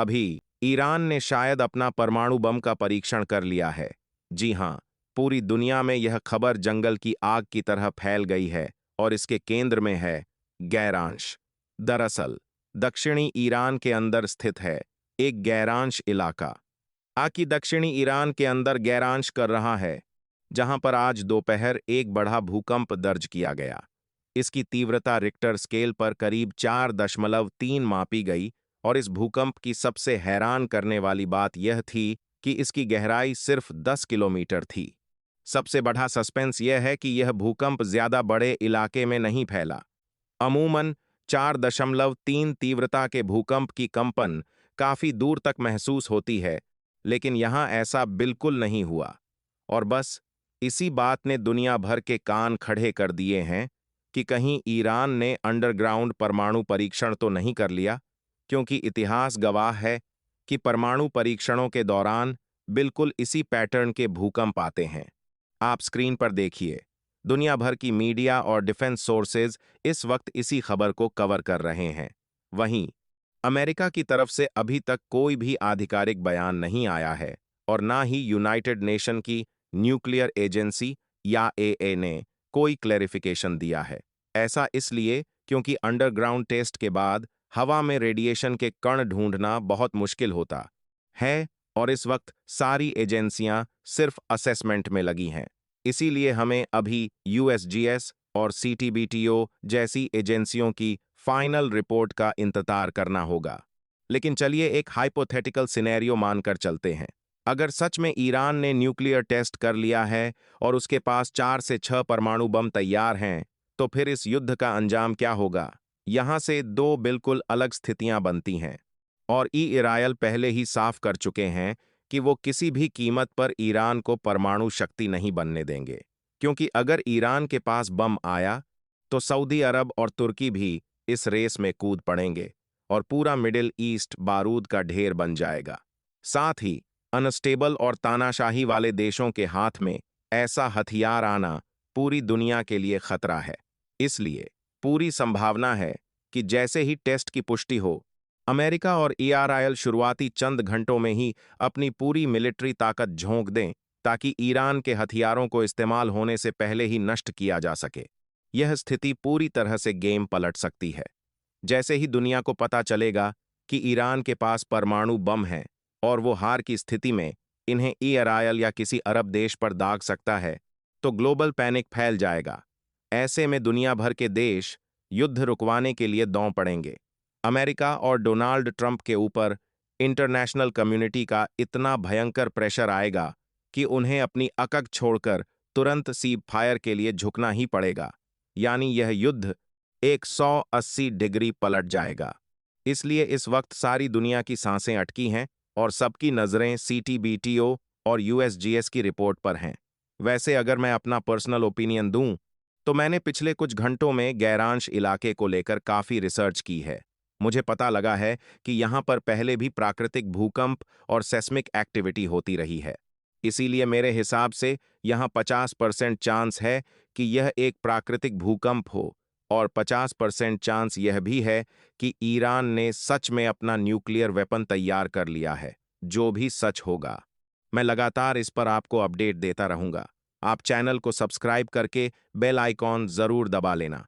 अभी ईरान ने शायद अपना परमाणु बम का परीक्षण कर लिया है। जी हां, पूरी दुनिया में यह खबर जंगल की आग की तरह फैल गई है और इसके केंद्र में है गैरांश। दरअसल दक्षिणी ईरान के अंदर स्थित है एक गैरांश इलाका। आकी दक्षिणी ईरान के अंदर गैरांश कर रहा है, जहां पर आज दोपहर एक बड़ा भूकंप दर्ज किया गया। इसकी तीव्रता रिक्टर स्केल पर करीब 4.3 मापी गई और इस भूकंप की सबसे हैरान करने वाली बात यह थी कि इसकी गहराई सिर्फ 10 किलोमीटर थी। सबसे बड़ा सस्पेंस यह है कि यह भूकंप ज्यादा बड़े इलाके में नहीं फैला। अमूमन 4.3 तीव्रता के भूकंप की कंपन काफी दूर तक महसूस होती है, लेकिन यहां ऐसा बिल्कुल नहीं हुआ। और बस इसी बात ने दुनिया भर के कान खड़े कर दिए हैं कि कहीं ईरान ने अंडरग्राउंड परमाणु परीक्षण तो नहीं कर लिया, क्योंकि इतिहास गवाह है कि परमाणु परीक्षणों के दौरान बिल्कुल इसी पैटर्न के भूकंप आते हैं। आप स्क्रीन पर देखिए, दुनिया भर की मीडिया और डिफेंस सोर्सेज इस वक्त इसी खबर को कवर कर रहे हैं। वहीं अमेरिका की तरफ से अभी तक कोई भी आधिकारिक बयान नहीं आया है और ना ही यूनाइटेड नेशन की न्यूक्लियर एजेंसी या एए ने कोई क्लैरिफिकेशन दिया है। ऐसा इसलिए क्योंकि अंडरग्राउंड टेस्ट के बाद हवा में रेडिएशन के कण ढूंढना बहुत मुश्किल होता है और इस वक्त सारी एजेंसियां सिर्फ असेसमेंट में लगी हैं। इसीलिए हमें अभी यूएसजीएस और सीटीबीटीओ जैसी एजेंसियों की फाइनल रिपोर्ट का इंतजार करना होगा। लेकिन चलिए एक हाइपोथेटिकल सिनेरियो मानकर चलते हैं। अगर सच में ईरान ने न्यूक्लियर टेस्ट कर लिया है और उसके पास 4 से 6 परमाणु बम तैयार हैं, तो फिर इस युद्ध का अंजाम क्या होगा? यहां से दो बिल्कुल अलग स्थितियां बनती हैं और इजरायल पहले ही साफ कर चुके हैं कि वो किसी भी कीमत पर ईरान को परमाणु शक्ति नहीं बनने देंगे, क्योंकि अगर ईरान के पास बम आया तो सऊदी अरब और तुर्की भी इस रेस में कूद पड़ेंगे और पूरा मिडिल ईस्ट बारूद का ढेर बन जाएगा। साथ ही अनस्टेबल और तानाशाही वाले देशों के हाथ में ऐसा हथियार आना पूरी दुनिया के लिए खतरा है। इसलिए पूरी संभावना है कि जैसे ही टेस्ट की पुष्टि हो, अमेरिका और इजरायल शुरुआती चंद घंटों में ही अपनी पूरी मिलिट्री ताकत झोंक दें, ताकि ईरान के हथियारों को इस्तेमाल होने से पहले ही नष्ट किया जा सके। यह स्थिति पूरी तरह से गेम पलट सकती है। जैसे ही दुनिया को पता चलेगा कि ईरान के पास परमाणु बम है और वो हार की स्थिति में इन्हें इजरायल या किसी अरब देश पर दाग सकता है, तो ग्लोबल पैनिक फैल जाएगा। ऐसे में दुनिया भर के देश युद्ध रुकवाने के लिए दौड़ पड़ेंगे। अमेरिका और डोनाल्ड ट्रंप के ऊपर इंटरनेशनल कम्युनिटी का इतना भयंकर प्रेशर आएगा कि उन्हें अपनी अकड़ छोड़कर तुरंत सीज फायर के लिए झुकना ही पड़ेगा। यानी यह युद्ध 180 डिग्री पलट जाएगा। इसलिए इस वक्त सारी दुनिया की सांसें अटकी हैं और सबकी नज़रें सीटीबीटीओ और यूएसजीएस की रिपोर्ट पर हैं। वैसे अगर मैं अपना पर्सनल ओपिनियन दूं, तो मैंने पिछले कुछ घंटों में गैरांश इलाके को लेकर काफ़ी रिसर्च की है। मुझे पता लगा है कि यहाँ पर पहले भी प्राकृतिक भूकंप और सेस्मिक एक्टिविटी होती रही है। इसीलिए मेरे हिसाब से यहाँ 50% चांस है कि यह एक प्राकृतिक भूकंप हो और 50% चांस यह भी है कि ईरान ने सच में अपना न्यूक्लियर वेपन तैयार कर लिया है। जो भी सच होगा, मैं लगातार इस पर आपको अपडेट देता रहूंगा। आप चैनल को सब्सक्राइब करके बेल आइकॉन जरूर दबा लेना।